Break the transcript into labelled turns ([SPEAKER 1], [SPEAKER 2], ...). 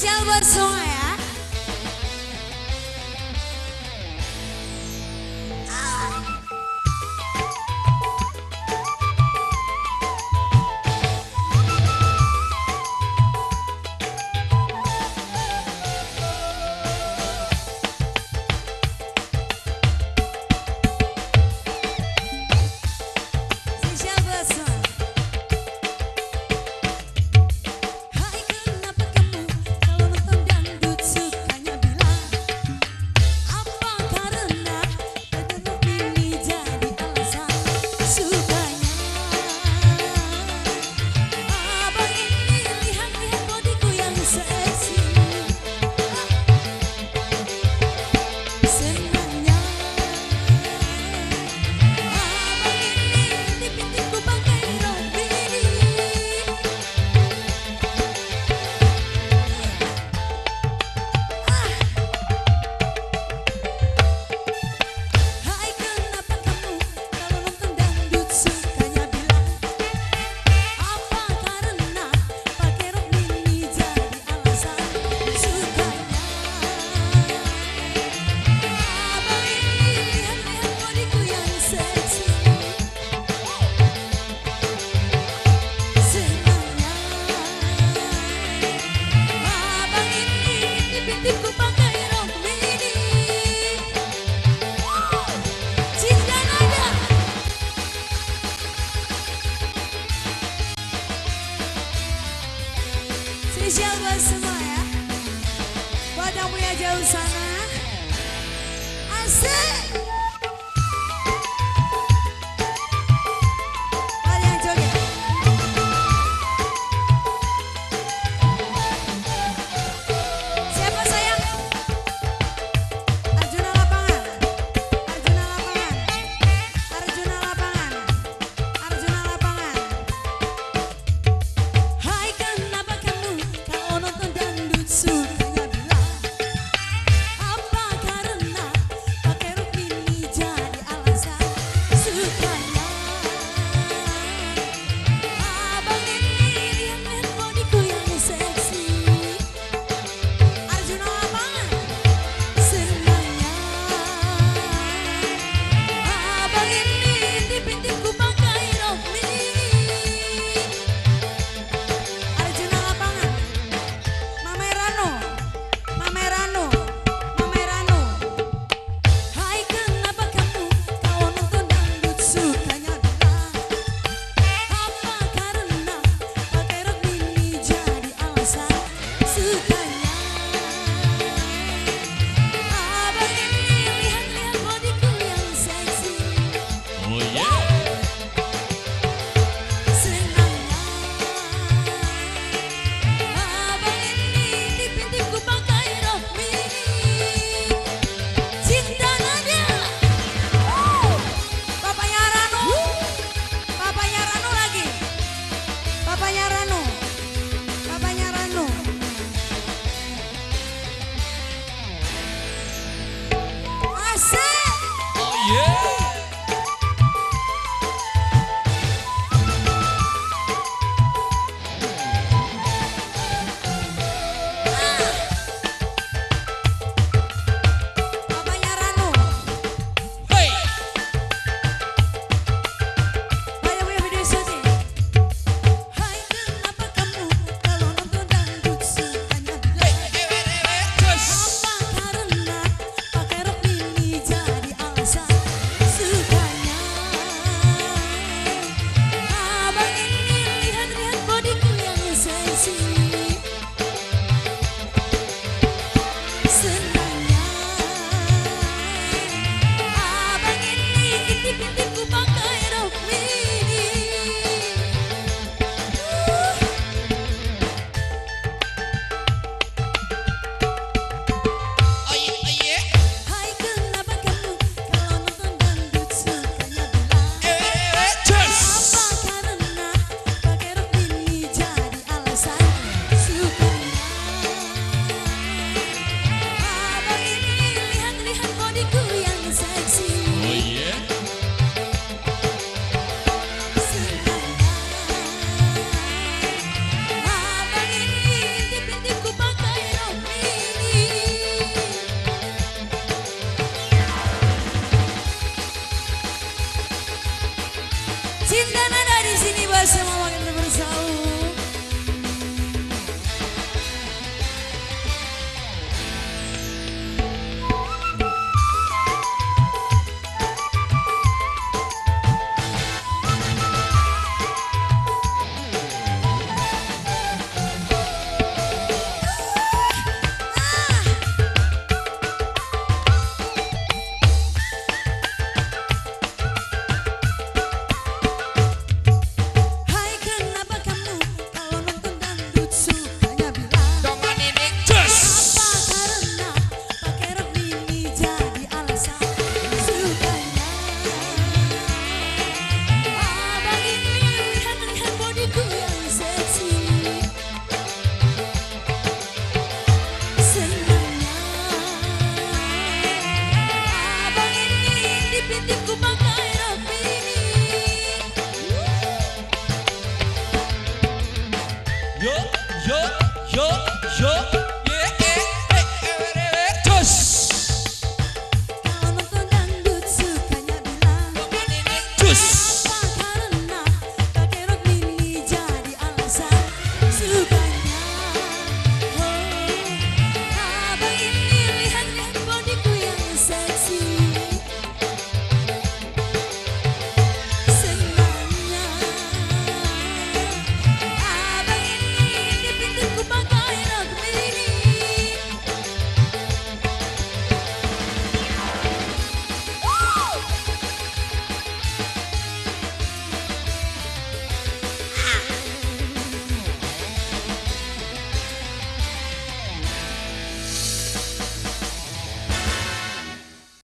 [SPEAKER 1] Spesial buat semua ya. Spesial buat semua. Hai kenapa kamu kalau nonton dangdut sukanya bilang apa karena peduluk ini jadi alasan sukanya. Abang ini lihat-lihat bodiku yang seksi. Senangnya abang ini intip-intipku pakai rok mini. Hai kenapa kamu kalau nonton dangdut sukanya bilang apa karena pakai rok mini jadi alasan sukanya. Abang ini lihat-lihat bodiku yang seksi. Senangnya abang ini intip-intipku pakai rok mini. Cinta nada. Spesial buat semua ya. Buat yang punya jauh sana. Asik. Buat yang joget. Siapa sayang? Arjuna lapangan. Arjuna lapangan. Arjuna lapangan. Arjuna lapangan. Hai kenapa kamu kalau nonton dangdut sukanya bilang apa karena pakai rok mini jadi alasan sukanya. Abang ini lihat-lihat bodiku yang seksi. Arjuna lapangan. Senangnya abang ini intip-intipku pakai rok mini. Arjuna lapangan. Mama Rano. Mama Rano. Mama Rano. Hai kenapa kamu kalau nonton dangdut sukanya bilang apa karena pakai rok mini jadi alasan sukanya. Abang ini lihat-lihat bodiku yang seksi.
[SPEAKER 2] Oh yeah.
[SPEAKER 1] Senangnya abang ini intip-intipku pakai rok mini. Cinta nada. Bapaknya Rano. Bapaknya Rano lagi. Bapaknya Rano. Bapaknya Rano. Asik.
[SPEAKER 2] Oh yeah.